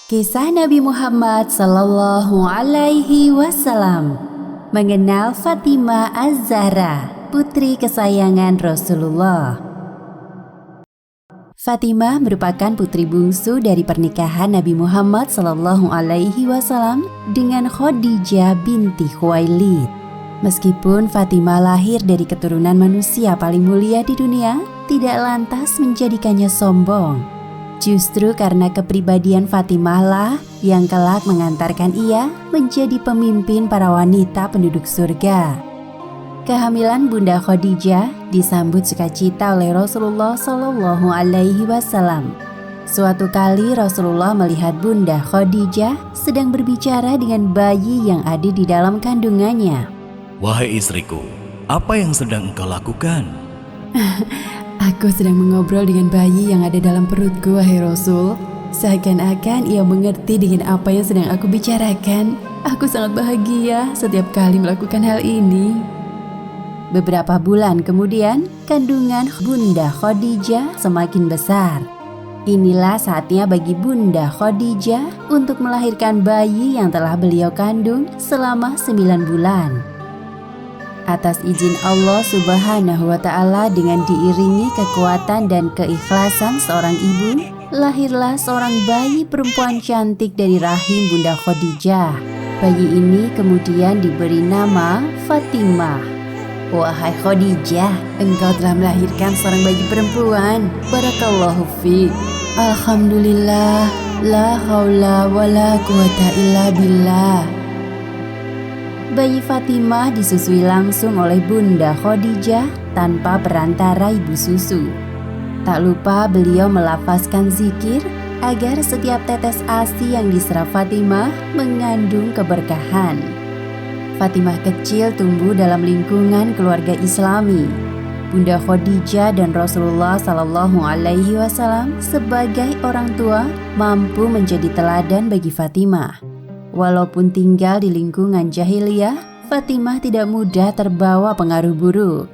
Kisah Nabi Muhammad Sallallahu Alaihi Wasallam mengenal Fatimah Az-Zahra, putri kesayangan Rasulullah. Fatimah merupakan putri bungsu dari pernikahan Nabi Muhammad Sallallahu Alaihi Wasallam dengan Khadijah binti Khuwailid. Meskipun Fatimah lahir dari keturunan manusia paling mulia di dunia, tidak lantas menjadikannya sombong. Justru karena kepribadian Fatimah lah yang kelak mengantarkan ia menjadi pemimpin para wanita penduduk surga. Kehamilan Bunda Khadijah disambut sukacita oleh Rasulullah Shallallahu Alaihi Wasallam. Suatu kali Rasulullah melihat Bunda Khadijah sedang berbicara dengan bayi yang ada di dalam kandungannya. Wahai istriku, apa yang sedang engkau lakukan? Aku sedang mengobrol dengan bayi yang ada dalam perutku, wahai Rasul. Seakan-akan ia mengerti dengan apa yang sedang aku bicarakan. Aku sangat bahagia setiap kali melakukan hal ini. Beberapa bulan kemudian, kandungan Bunda Khadijah semakin besar. Inilah saatnya bagi Bunda Khadijah untuk melahirkan bayi yang telah beliau kandung selama 9 bulan. Atas izin Allah Subhanahu wa Ta'ala, dengan diiringi kekuatan dan keikhlasan seorang ibu, lahirlah seorang bayi perempuan cantik dari rahim Bunda Khadijah. Bayi ini kemudian diberi nama Fatimah. Wahai Khadijah, engkau telah melahirkan seorang bayi perempuan. Barakallahu fiik. Alhamdulillah, la haula wala quwata illa billah. Bayi Fatimah disusui langsung oleh Bunda Khadijah tanpa perantara ibu susu. Tak lupa beliau melafazkan zikir agar setiap tetes ASI yang diserap Fatimah mengandung keberkahan. Fatimah kecil tumbuh dalam lingkungan keluarga Islami. Bunda Khadijah dan Rasulullah Sallallahu Alaihi Wasallam sebagai orang tua mampu menjadi teladan bagi Fatimah. Walaupun tinggal di lingkungan jahiliyah, Fatimah tidak mudah terbawa pengaruh buruk.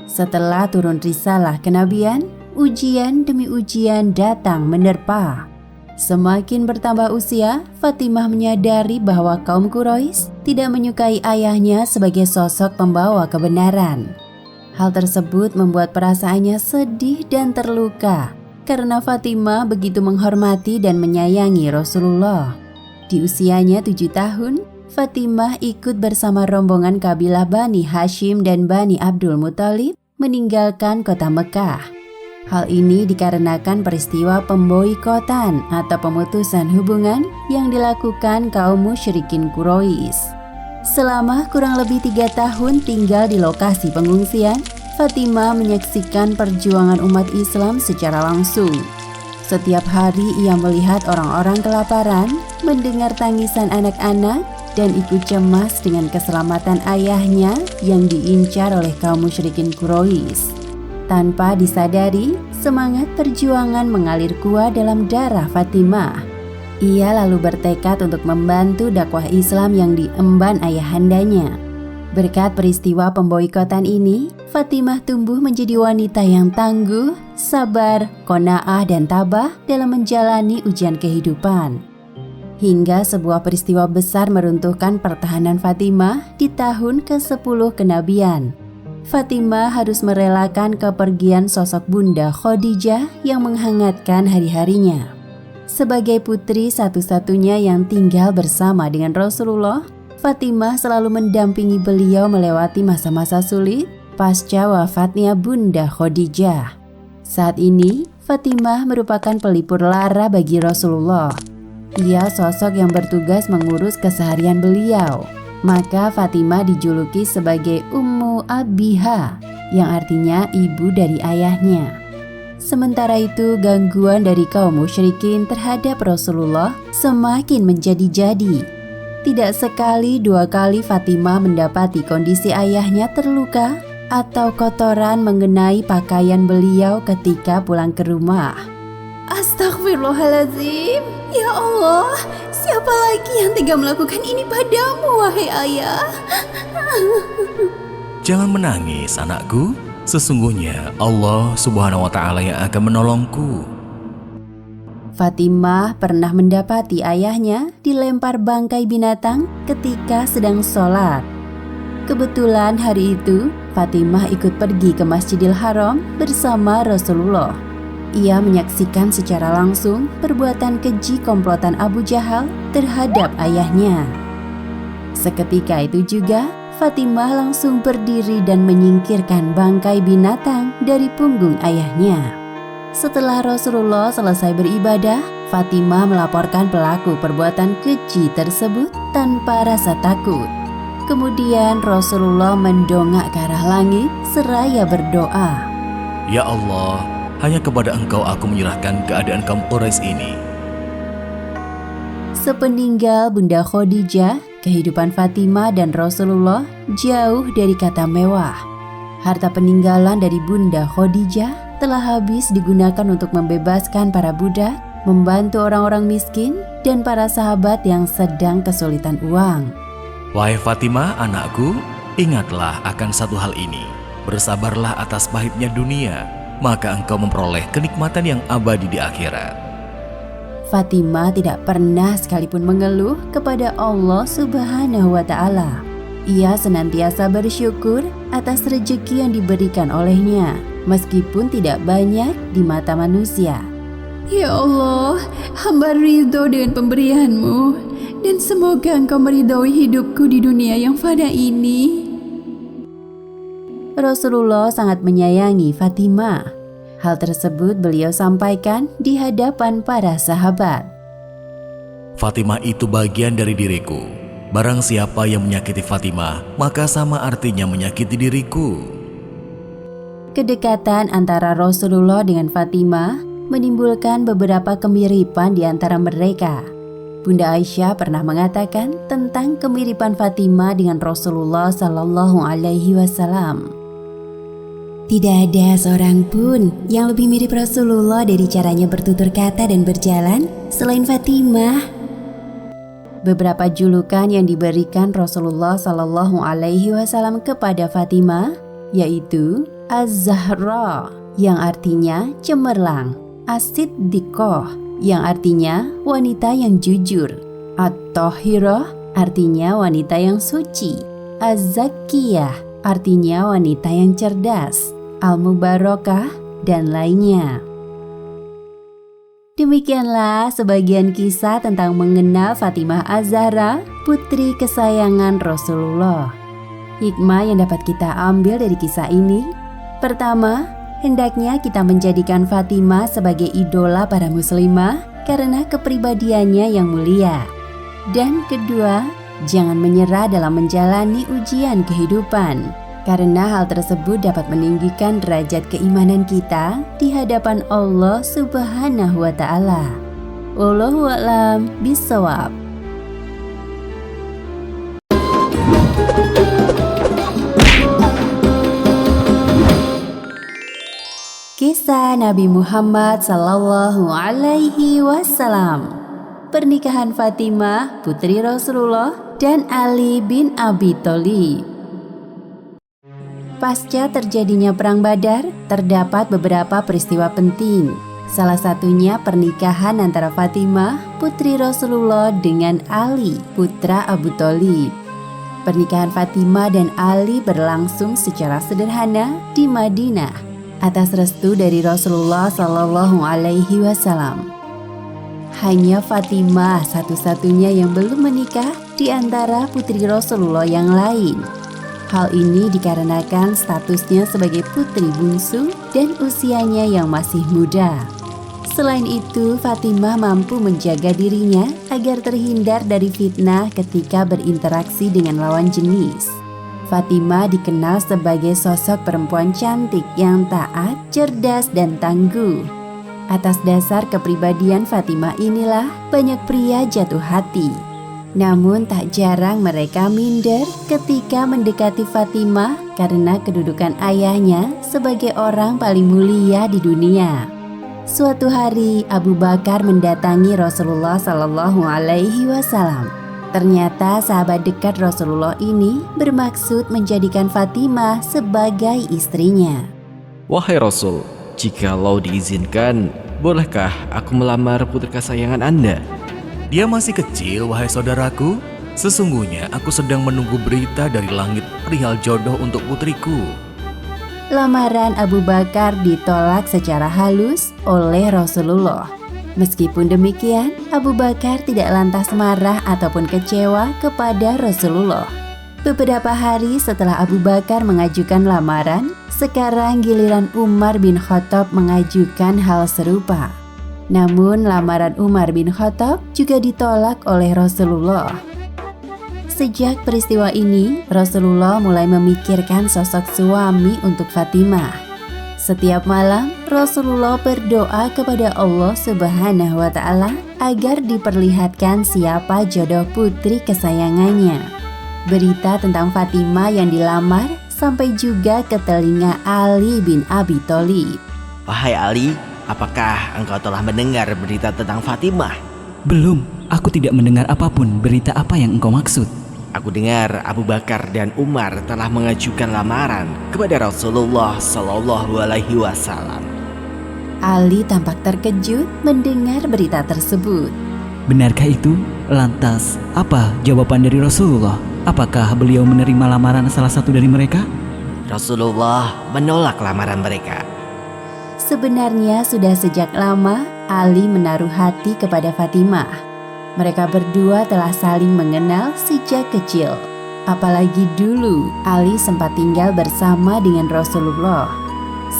Setelah turun risalah kenabian, ujian demi ujian datang menerpa. Semakin bertambah usia, Fatimah menyadari bahwa kaum Quraisy tidak menyukai ayahnya sebagai sosok pembawa kebenaran. Hal tersebut membuat perasaannya sedih dan terluka karena Fatimah begitu menghormati dan menyayangi Rasulullah. Di usianya 7 tahun, Fatimah ikut bersama rombongan kabilah Bani Hashim dan Bani Abdul Muthalib meninggalkan kota Mekah. Hal ini dikarenakan peristiwa pemboikotan atau pemutusan hubungan yang dilakukan kaum musyrikin Quraisy. Selama kurang lebih 3 tahun tinggal di lokasi pengungsian, Fatimah menyaksikan perjuangan umat Islam secara langsung. Setiap hari ia melihat orang-orang kelaparan, mendengar tangisan anak-anak, dan ikut cemas dengan keselamatan ayahnya yang diincar oleh kaum musyrikin Quraisy. Tanpa disadari, semangat perjuangan mengalir kuat dalam darah Fatimah. Ia lalu bertekad untuk membantu dakwah Islam yang diemban ayahandanya. Berkat peristiwa pemboikotan ini, Fatimah tumbuh menjadi wanita yang tangguh, sabar, qanaah, dan tabah dalam menjalani ujian kehidupan. Hingga sebuah peristiwa besar meruntuhkan pertahanan Fatimah di tahun ke-10 kenabian. Fatimah harus merelakan kepergian sosok Bunda Khadijah yang menghangatkan hari-harinya. Sebagai putri satu-satunya yang tinggal bersama dengan Rasulullah, Fatimah selalu mendampingi beliau melewati masa-masa sulit pasca wafatnya Bunda Khadijah. Saat ini, Fatimah merupakan pelipur lara bagi Rasulullah. Ia sosok yang bertugas mengurus keseharian beliau. Maka Fatimah dijuluki sebagai Ummu Abiha, yang artinya ibu dari ayahnya. Sementara itu, gangguan dari kaum musyrikin terhadap Rasulullah semakin menjadi-jadi. Tidak sekali 2 kali Fatimah mendapati kondisi ayahnya terluka atau kotoran mengenai pakaian beliau ketika pulang ke rumah. Astaghfirullahaladzim, ya Allah, siapa lagi yang tega melakukan ini padamu, wahai ayah? Jangan menangis, anakku. Sesungguhnya Allah Subhanahu wa Ta'ala yang akan menolongku. Fatimah pernah mendapati ayahnya dilempar bangkai binatang ketika sedang sholat. Kebetulan hari itu, Fatimah ikut pergi ke Masjidil Haram bersama Rasulullah. Ia menyaksikan secara langsung perbuatan keji komplotan Abu Jahal terhadap ayahnya. Seketika itu juga, Fatimah langsung berdiri dan menyingkirkan bangkai binatang dari punggung ayahnya. Setelah Rasulullah selesai beribadah, Fatimah melaporkan pelaku perbuatan keji tersebut tanpa rasa takut. Kemudian Rasulullah mendongak ke arah langit seraya berdoa, Ya Allah, hanya kepada Engkau aku menyerahkan keadaan kaum Quraisy ini. Sepeninggal Bunda Khadijah, kehidupan Fatimah dan Rasulullah jauh dari kata mewah. Harta peninggalan dari Bunda Khadijah telah habis digunakan untuk membebaskan para budak, membantu orang-orang miskin, dan para sahabat yang sedang kesulitan uang. Wahai Fatimah anakku, ingatlah akan satu hal ini. Bersabarlah atas pahitnya dunia, maka engkau memperoleh kenikmatan yang abadi di akhirat. Fatimah tidak pernah sekalipun mengeluh kepada Allah Subhanahu wa Ta'ala. Ia senantiasa bersyukur atas rezeki yang diberikan olehnya, meskipun tidak banyak di mata manusia. Ya Allah, hamba ridho dengan pemberian-Mu, dan semoga Engkau meridhoi hidupku di dunia yang fana ini. Rasulullah sangat menyayangi Fatimah. Hal tersebut beliau sampaikan di hadapan para sahabat. Fatimah itu bagian dari diriku. Barang siapa yang menyakiti Fatimah, maka sama artinya menyakiti diriku. Kedekatan antara Rasulullah dengan Fatimah menimbulkan beberapa kemiripan di antara mereka. Bunda Aisyah pernah mengatakan tentang kemiripan Fatimah dengan Rasulullah Sallallahu Alaihi Wasallam. Tidak ada seorang pun yang lebih mirip Rasulullah dari caranya bertutur kata dan berjalan selain Fatimah. Beberapa julukan yang diberikan Rasulullah Sallallahu Alaihi Wasallam kepada Fatimah yaitu Az-Zahra yang artinya cemerlang, As-Siddiqah yang artinya wanita yang jujur, At-Tahirah artinya wanita yang suci, Az-Zakiyah artinya wanita yang cerdas, Al-Mubarakah dan lainnya. Demikianlah sebagian kisah tentang mengenal Fatimah Az-Zahra, putri kesayangan Rasulullah. Hikmah yang dapat kita ambil dari kisah ini: pertama, hendaknya kita menjadikan Fatimah sebagai idola para muslimah karena kepribadiannya yang mulia. Dan kedua, jangan menyerah dalam menjalani ujian kehidupan, karena hal tersebut dapat meninggikan derajat keimanan kita di hadapan Allah Subhanahu wa Ta'ala. Wallahu a'lam bishawab. Kisah Nabi Muhammad Sallallahu Alaihi Wasallam. Pernikahan Fatimah, putri Rasulullah, dan Ali bin Abi Thalib. Pasca terjadinya Perang Badar, terdapat beberapa peristiwa penting. Salah satunya pernikahan antara Fatimah, putri Rasulullah, dengan Ali, putra Abu Thalib. Pernikahan Fatimah dan Ali berlangsung secara sederhana di Madinah atas restu dari Rasulullah Sallallahu Alaihi Wasallam. Hanya Fatimah satu-satunya yang belum menikah di antara putri Rasulullah yang lain. Hal ini dikarenakan statusnya sebagai putri bungsu dan usianya yang masih muda. Selain itu, Fatimah mampu menjaga dirinya agar terhindar dari fitnah ketika berinteraksi dengan lawan jenis. Fatimah dikenal sebagai sosok perempuan cantik yang taat, cerdas, dan tangguh. Atas dasar kepribadian Fatimah inilah banyak pria jatuh hati. Namun tak jarang mereka minder ketika mendekati Fatimah karena kedudukan ayahnya sebagai orang paling mulia di dunia. Suatu hari Abu Bakar mendatangi Rasulullah Sallallahu Alaihi Wasallam. Ternyata sahabat dekat Rasulullah ini bermaksud menjadikan Fatimah sebagai istrinya. Wahai Rasul, jikalau diizinkan, bolehkah aku melamar putri kesayangan Anda? Dia masih kecil, wahai saudaraku. Sesungguhnya aku sedang menunggu berita dari langit perihal jodoh untuk putriku. Lamaran Abu Bakar ditolak secara halus oleh Rasulullah. Meskipun demikian, Abu Bakar tidak lantas marah ataupun kecewa kepada Rasulullah. Beberapa hari setelah Abu Bakar mengajukan lamaran, sekarang giliran Umar bin Khattab mengajukan hal serupa. Namun lamaran Umar bin Khattab juga ditolak oleh Rasulullah. Sejak peristiwa ini, Rasulullah mulai memikirkan sosok suami untuk Fatimah. Setiap malam, Rasulullah berdoa kepada Allah Subhanahu wa Ta'ala agar diperlihatkan siapa jodoh putri kesayangannya. Berita tentang Fatimah yang dilamar sampai juga ke telinga Ali bin Abi Thalib. Wahai Ali, apakah engkau telah mendengar berita tentang Fatimah? Belum, aku tidak mendengar apapun. Berita apa yang engkau maksud? Aku dengar Abu Bakar dan Umar telah mengajukan lamaran kepada Rasulullah Shallallahu Alaihi Wasallam. Ali tampak terkejut mendengar berita tersebut. Benarkah itu? Lantas, apa jawaban dari Rasulullah? Apakah beliau menerima lamaran salah satu dari mereka? Rasulullah menolak lamaran mereka. Sebenarnya sudah sejak lama Ali menaruh hati kepada Fatimah. Mereka berdua telah saling mengenal sejak kecil. Apalagi dulu Ali sempat tinggal bersama dengan Rasulullah.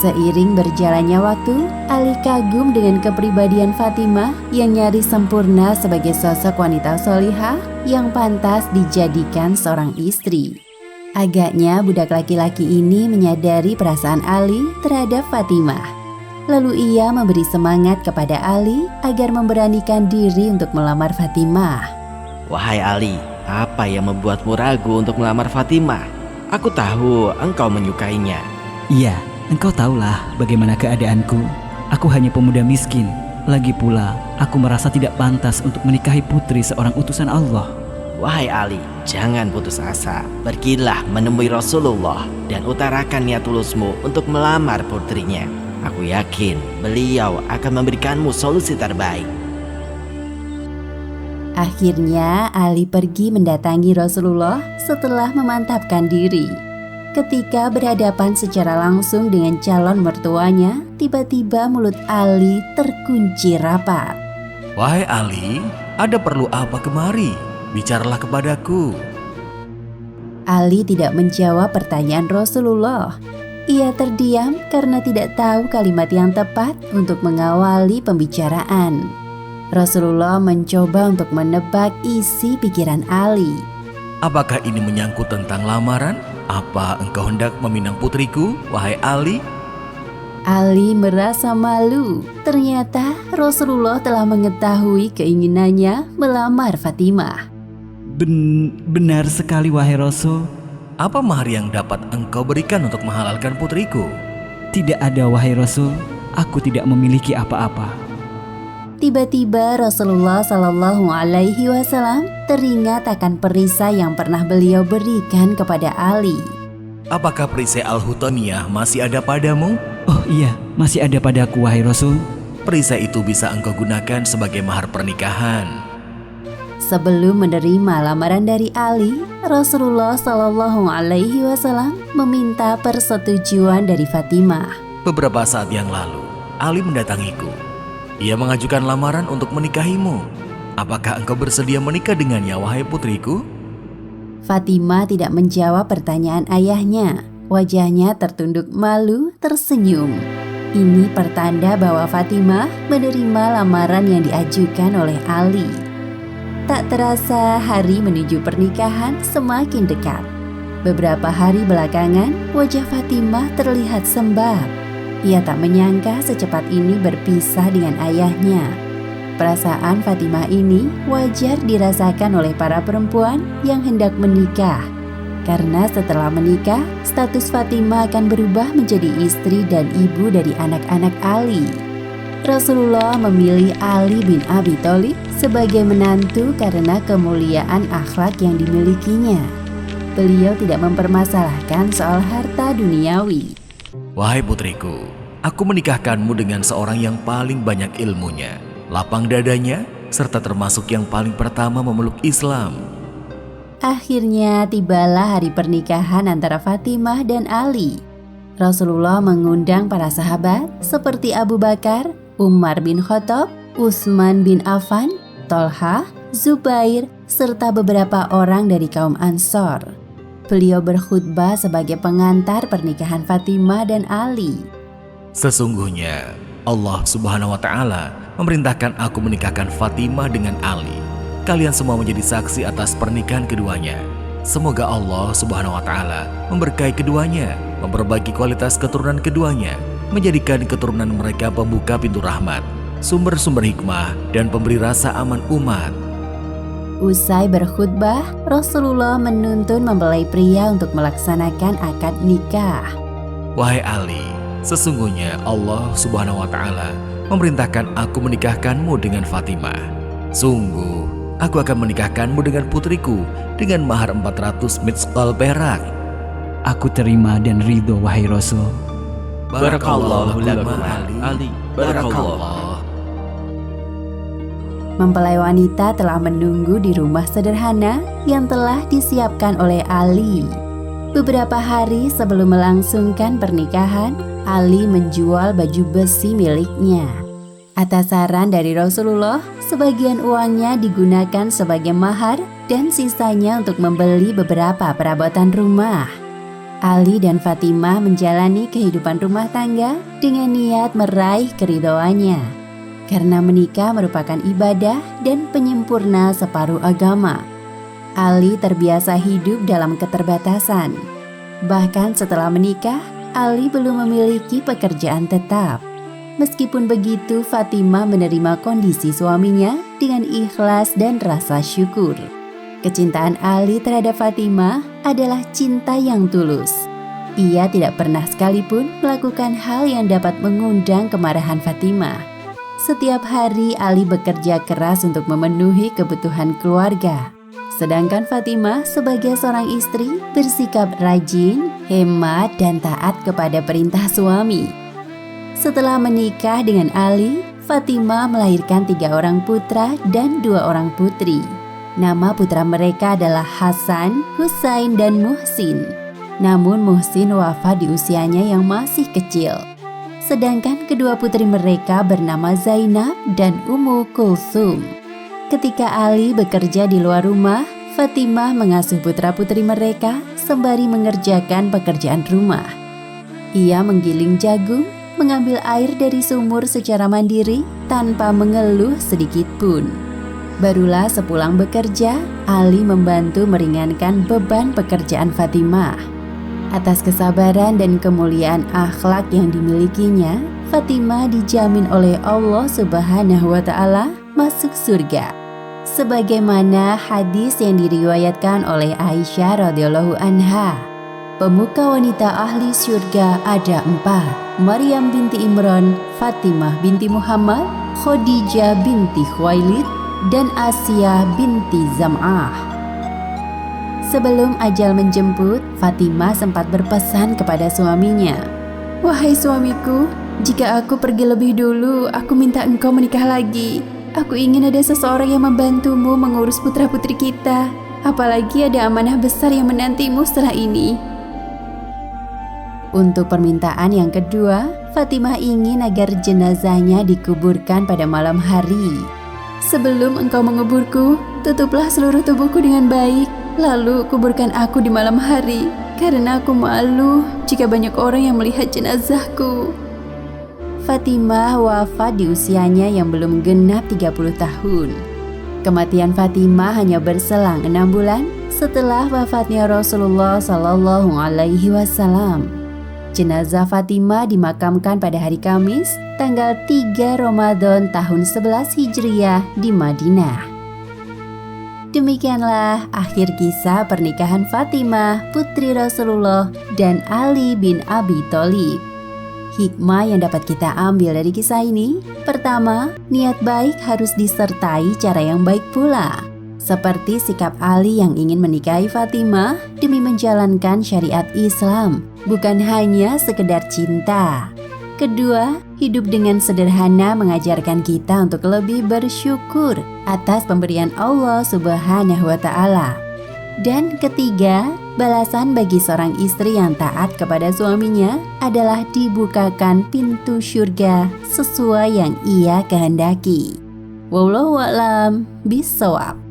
Seiring berjalannya waktu, Ali kagum dengan kepribadian Fatimah yang nyaris sempurna sebagai sosok wanita solihah yang pantas dijadikan seorang istri. Agaknya budak laki-laki ini menyadari perasaan Ali terhadap Fatimah. Lalu ia memberi semangat kepada Ali agar memberanikan diri untuk melamar Fatimah. Wahai Ali, apa yang membuatmu ragu untuk melamar Fatimah? Aku tahu engkau menyukainya. Iya, engkau tahulah bagaimana keadaanku. Aku hanya pemuda miskin. Lagi pula, aku merasa tidak pantas untuk menikahi putri seorang utusan Allah. Wahai Ali, jangan putus asa. Pergilah menemui Rasulullah dan utarakan niat tulusmu untuk melamar putrinya. Aku yakin beliau akan memberikanmu solusi terbaik. Akhirnya Ali pergi mendatangi Rasulullah setelah memantapkan diri. Ketika berhadapan secara langsung dengan calon mertuanya, tiba-tiba mulut Ali terkunci rapat. Wahai Ali, ada perlu apa kemari? Bicaralah kepadaku. Ali tidak menjawab pertanyaan Rasulullah. Ia terdiam karena tidak tahu kalimat yang tepat untuk mengawali pembicaraan. Rasulullah mencoba untuk menebak isi pikiran Ali. Apakah ini menyangkut tentang lamaran? Apa engkau hendak meminang putriku, wahai Ali? Ali merasa malu. Ternyata Rasulullah telah mengetahui keinginannya melamar Fatimah. Benar sekali wahai Rasul. Apa mahar yang dapat engkau berikan untuk menghalalkan putriku? Tidak ada wahai Rasul. Aku tidak memiliki apa-apa. Tiba-tiba Rasulullah Shallallahu Alaihi Wasallam teringat akan perisai yang pernah beliau berikan kepada Ali. Apakah perisai Al-Hutaniyah masih ada padamu? Oh iya, masih ada padaku wahai Rasul. Perisai itu bisa engkau gunakan sebagai mahar pernikahan. Sebelum menerima lamaran dari Ali, Rasulullah Shallallahu Alaihi Wasallam meminta persetujuan dari Fatimah. Beberapa saat yang lalu, Ali mendatangiku. Ia mengajukan lamaran untuk menikahimu. Apakah engkau bersedia menikah dengannya, wahai putriku? Fatimah tidak menjawab pertanyaan ayahnya. Wajahnya tertunduk malu, tersenyum. Ini pertanda bahwa Fatimah menerima lamaran yang diajukan oleh Ali. Tak terasa hari menuju pernikahan semakin dekat. Beberapa hari belakangan, wajah Fatimah terlihat sembab. Ia tak menyangka secepat ini berpisah dengan ayahnya. Perasaan Fatimah ini wajar dirasakan oleh para perempuan yang hendak menikah. Karena setelah menikah, status Fatimah akan berubah menjadi istri dan ibu dari anak-anak Ali. Rasulullah memilih Ali bin Abi Thalib sebagai menantu karena kemuliaan akhlak yang dimilikinya. Beliau tidak mempermasalahkan soal harta duniawi. Wahai putriku, aku menikahkanmu dengan seorang yang paling banyak ilmunya, lapang dadanya, serta termasuk yang paling pertama memeluk Islam. Akhirnya tibalah hari pernikahan antara Fatimah dan Ali. Rasulullah mengundang para sahabat seperti Abu Bakar, Umar bin Khattab, Utsman bin Affan, Tolhah, Zubair, serta beberapa orang dari kaum Ansor. Beliau berkhutbah sebagai pengantar pernikahan Fatimah dan Ali. Sesungguhnya Allah Subhanahu wa Ta'ala memerintahkan aku menikahkan Fatimah dengan Ali. Kalian semua menjadi saksi atas pernikahan keduanya. Semoga Allah Subhanahu wa Ta'ala memberkahi keduanya, memperbaiki kualitas keturunan keduanya, menjadikan keturunan mereka pembuka pintu rahmat, sumber-sumber hikmah, dan pemberi rasa aman umat. Usai berkhutbah, Rasulullah menuntun mempelai pria untuk melaksanakan akad nikah. Wahai Ali, sesungguhnya Allah Subhanahu wa Ta'ala memerintahkan aku menikahkanmu dengan Fatimah. Sungguh, aku akan menikahkanmu dengan putriku dengan mahar 400 misqal perak. Aku terima dan ridho, wahai Rasul. Barakallahu lakum Ali. Barakallah. Mempelai wanita telah menunggu di rumah sederhana yang telah disiapkan oleh Ali. Beberapa hari sebelum melangsungkan pernikahan, Ali menjual baju besi miliknya. Atas saran dari Rasulullah, sebagian uangnya digunakan sebagai mahar dan sisanya untuk membeli beberapa perabotan rumah. Ali dan Fatimah menjalani kehidupan rumah tangga dengan niat meraih keridhoannya. Karena menikah merupakan ibadah dan penyempurna separuh agama. Ali terbiasa hidup dalam keterbatasan. Bahkan setelah menikah, Ali belum memiliki pekerjaan tetap. Meskipun begitu, Fatimah menerima kondisi suaminya dengan ikhlas dan rasa syukur. Kecintaan Ali terhadap Fatimah adalah cinta yang tulus. Ia tidak pernah sekalipun melakukan hal yang dapat mengundang kemarahan Fatimah. Setiap hari Ali bekerja keras untuk memenuhi kebutuhan keluarga. Sedangkan Fatimah sebagai seorang istri bersikap rajin, hemat, dan taat kepada perintah suami. Setelah menikah dengan Ali, Fatimah melahirkan 3 orang putra dan 2 orang putri. Nama putra mereka adalah Hasan, Husain, dan Muhsin. Namun Muhsin wafat di usianya yang masih kecil. Sedangkan kedua putri mereka bernama Zainab dan Ummu Kulsum. Ketika Ali bekerja di luar rumah, Fatimah mengasuh putra-putri mereka sembari mengerjakan pekerjaan rumah. Ia menggiling jagung, mengambil air dari sumur secara mandiri tanpa mengeluh sedikit pun. Barulah sepulang bekerja, Ali membantu meringankan beban pekerjaan Fatimah. Atas kesabaran dan kemuliaan akhlak yang dimilikinya, Fatimah dijamin oleh Allah Subhanahu wa Ta'ala masuk surga. Sebagaimana hadis yang diriwayatkan oleh Aisyah radhiyallahu anha, pemuka wanita ahli surga ada 4: Maryam binti Imran, Fatimah binti Muhammad, Khadijah binti Khuwailid, dan Asiyah binti Zam'ah. Sebelum ajal menjemput, Fatimah sempat berpesan kepada suaminya, "Wahai suamiku, jika aku pergi lebih dulu, aku minta engkau menikah lagi. Aku ingin ada seseorang yang membantumu mengurus putra-putri kita. Apalagi ada amanah besar yang menantimu setelah ini." Untuk permintaan yang kedua, Fatimah ingin agar jenazahnya dikuburkan pada malam hari. "Sebelum engkau menguburku, tutuplah seluruh tubuhku dengan baik. Lalu kuburkan aku di malam hari, karena aku malu jika banyak orang yang melihat jenazahku." Fatimah wafat di usianya yang belum genap 30 tahun. Kematian Fatimah hanya berselang 6 bulan setelah wafatnya Rasulullah Shallallahu Alaihi Wasallam. Jenazah Fatimah dimakamkan pada hari Kamis, tanggal 3 Ramadan tahun 11 Hijriah di Madinah. Demikianlah akhir kisah pernikahan Fatimah, putri Rasulullah, dan Ali bin Abi Thalib. Hikmah yang dapat kita ambil dari kisah ini: pertama, niat baik harus disertai cara yang baik pula. Seperti sikap Ali yang ingin menikahi Fatimah demi menjalankan syariat Islam, bukan hanya sekedar cinta. Kedua, hidup dengan sederhana mengajarkan kita untuk lebih bersyukur atas pemberian Allah Subhanahu wa Ta'ala. Dan ketiga, balasan bagi seorang istri yang taat kepada suaminya adalah dibukakan pintu surga sesuai yang ia kehendaki. Wallahu a'lam bishawab.